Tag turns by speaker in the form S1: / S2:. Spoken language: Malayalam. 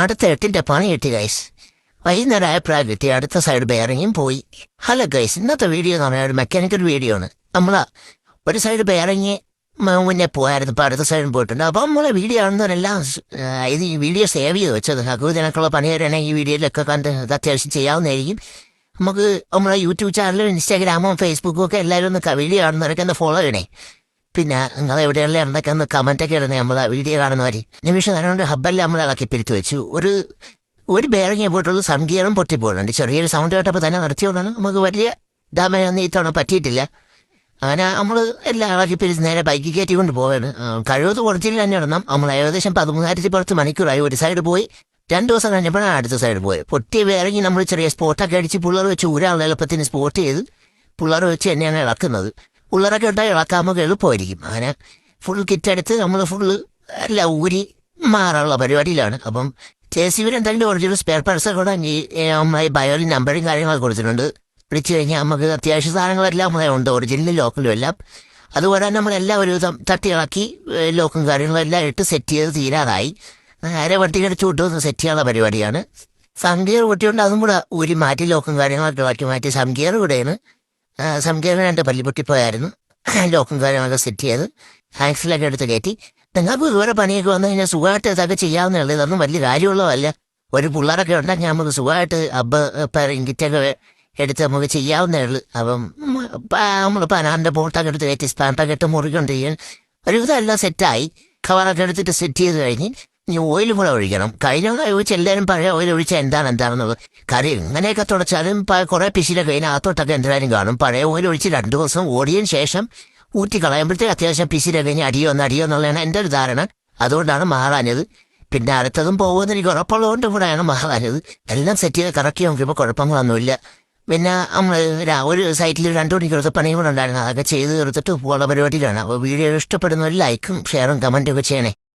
S1: അടുത്ത 8ന്റെ പണി കിട്ടി ഗൈസ്. വൈകുന്നേരം ആയപ്പോഴാണ് കിട്ടി. അടുത്ത സൈഡ് ബെയറിങ്ങും പോയി. ഹലോ ഗൈസ്, ഇന്നത്തെ വീഡിയോ എന്ന് പറഞ്ഞാൽ ഒരു മെക്കാനിക്കൽ വീഡിയോ ആണ്. ഒരു സൈഡ് ബെയറിങ് മുന്നേ പോയായിരുന്നു, ഇപ്പോൾ അടുത്ത സൈഡും പോയിട്ടുണ്ട്. അപ്പോൾ നമ്മളെ വീഡിയോ ആണെന്നവരെല്ലാം ഇത് ഈ വീഡിയോ സേവ് ചെയ്ത് വെച്ചത്. ഇതിനൊക്കെയുള്ള പണിയാരാണ് ഈ വീഡിയോയിലൊക്കെ കണ്ട് അത് അത്യാവശ്യം ചെയ്യാവുന്നതായിരിക്കും. നമുക്ക് നമ്മളെ യൂട്യൂബ് ചാനലും ഇൻസ്റ്റാഗ്രാമും ഫേസ്ബുക്കും ഒക്കെ എല്ലാവരും ഒന്ന് വീഡിയോ കാണുന്നവരൊക്കെ ഒന്ന് ഫോളോ ചെയ്യണേ. പിന്നെ നിങ്ങൾ എവിടെയുള്ള എന്തൊക്കെ ഒന്ന് കമൻറ്റൊക്കെ ഇടണേ. നമ്മളെ വീഡിയോ കാണുന്നവർ നിമിഷം അതുകൊണ്ട് ഹബ്ബെല്ലാം നമ്മൾ ഇളക്കി പിരിച്ചു വെച്ചു. ഒരു ബെയറിങ്ങേ പോയിട്ടുള്ളൂ, സംഗീതം പൊട്ടിപ്പോയിട്ടുണ്ട്. ചെറിയൊരു സൗണ്ട് കേട്ടപ്പോൾ തന്നെ നിർത്തിയോണ്ടാണ്. നമുക്ക് വലിയ ഡാമേജ് ഒന്നും ഇത്തവണ പറ്റിയിട്ടില്ല. അങ്ങനെ നമ്മൾ എല്ലാം ഇളക്കി പിരിച്ച് നേരെ ബൈക്ക് കയറ്റി കൊണ്ട് പോവാണ്. കഴിവത് കുറച്ചിൽ തന്നെ ഇടണം. നമ്മൾ ഏകദേശം 13,000 മണിക്കൂറായി. ഒരു സൈഡ് പോയി 2 ദിവസം കഴിഞ്ഞപ്പോഴാണ് അടുത്ത സൈഡ് പോയത്. പൊട്ടിയ ബെയറിങ് നമ്മൾ ചെറിയ സ്പോട്ടൊക്കെ അടിച്ച് പിള്ളേർ വെച്ച് ഊരാനുള്ള എളുപ്പത്തിന് സ്പോട്ട് ചെയ്ത് പിള്ളേർ വെച്ച് തന്നെയാണ് ഇളക്കുന്നത്. പിള്ളേരൊക്കെ ഉണ്ടായി ഇളക്കാൻ നമുക്ക് എളുപ്പമായിരിക്കും. അങ്ങനെ ഫുൾ കിറ്റ് എടുത്ത് നമ്മൾ ഫുള്ള് എല്ലാം ഊരി മാറാനുള്ള പരിപാടിയിലാണ്. അപ്പം JCB എന്തെങ്കിലും ഒറിജിനൽ സ്പെയർ പാർട്സ് കൂടെ ഈ ബയോയിൽ നമ്പറും കാര്യങ്ങളൊക്കെ കൊടുത്തിട്ടുണ്ട്. വിളിച്ചു കഴിഞ്ഞാൽ നമുക്ക് അത്യാവശ്യ സാധനങ്ങളെല്ലാം നമ്മളെ ഉണ്ട്, ഒറിജിനലും ലോക്കലും എല്ലാം. അതുപോലെ തന്നെ നമ്മളെല്ലാം ഒരു തട്ടി ഇളക്കി ലോക്കും കാര്യങ്ങളെല്ലാം ഇട്ട് സെറ്റ് ചെയ്ത് തീരാറായി. നേരെ വട്ടിക്കടിച്ച് വിട്ടൊന്ന് സെറ്റ് ചെയ്യാനുള്ള പരിപാടിയാണ്. സംഗീർ പൊട്ടിയുണ്ട്, അതും കൂടെ ഊരി മാറ്റി ലോക്കും കാര്യങ്ങളൊക്കെ ഇളക്കി മാറ്റി. സംഗീർ കൂടെയാണ്. സംഗീറിന് എൻ്റെ പല്ലി പൊട്ടിപ്പോയായിരുന്നു. ലോക്കും കാര്യങ്ങളൊക്കെ സെറ്റ് ചെയ്ത് ഹാങ്സിലൊക്കെ എടുത്ത് കയറ്റി. നിങ്ങൾക്ക് ഇതുവരെ പണിയൊക്കെ വന്നു കഴിഞ്ഞാൽ സുഖമായിട്ട് ഇതൊക്കെ ചെയ്യാവുന്നതല്ലേ. ഇതൊന്നും വലിയ കാര്യമുള്ളതല്ല. ഒരു പിള്ളേരൊക്കെ ഉണ്ടെങ്കിൽ നമുക്ക് സുഖമായിട്ട് ഇങ്കിറ്റൊക്കെ എടുത്ത് നമുക്ക് ചെയ്യാവുന്നേ ഉള്ളൂ. അപ്പം നമ്മൾ പനാറിൻ്റെ ബോട്ടൊക്കെ എടുത്ത് കയറ്റി സ്പാൻപ്പൊക്കെ ഇട്ട് മുറിക്കൊണ്ട് ചെയ്യാൻ ഒരുവിധം എല്ലാം സെറ്റായി. കവറൊക്കെ എടുത്തിട്ട് സെറ്റ് ചെയ്ത് കഴിഞ്ഞ് ഇനി ഓയിൽ കൂടെ ഒഴിക്കണം. കഴിഞ്ഞ ഒഴിച്ച് എല്ലാവരും പഴയ ഓയിൽ ഒഴിച്ചാൽ എന്താണെന്നുള്ളത്. കാര്യം ഇങ്ങനെയൊക്കെ തുടച്ചാലും കുറേ പിശിലൊക്കെ അതിനകത്തോട്ടൊക്കെ എന്തായാലും കാണും. പഴയ ഓയിൽ ഒഴിച്ച് 2 ദിവസം ഓടിയതിന് ശേഷം ഊറ്റി കളയുമ്പോഴത്തേക്ക് അത്യാവശ്യം പിശിലൊക്കെ കഴിഞ്ഞ് അടിയോ എന്നുള്ളതാണ് എൻ്റെ ഒരു ധാരണ. അതുകൊണ്ടാണ് മാറാഞ്ഞത്. പിന്നെ അടുത്തതും പോകുമെന്ന് എനിക്ക് ഉറപ്പുള്ളതുകൊണ്ട് കൂടെയാണ് മാറാഞ്ഞത്. എല്ലാം സെറ്റ് ചെയ്ത് കറക്കി നോക്കിയപ്പോൾ കുഴപ്പങ്ങളൊന്നുമില്ല. പിന്നെ നമ്മൾ ഒരു സൈറ്റിൽ 2 മണിക്കൂറത്തെ പണിയും കൂടെ ഉണ്ടായിരുന്നു. അതൊക്കെ ചെയ്ത് തീർത്തിട്ട് പോകുന്ന പരിപാടിയിലാണ്. അപ്പോൾ വീഡിയോ ഇഷ്ടപ്പെടുന്ന ഒരു ലൈക്കും ഷെയറും കമൻറ്റും ഒക്കെ ചെയ്യണേ.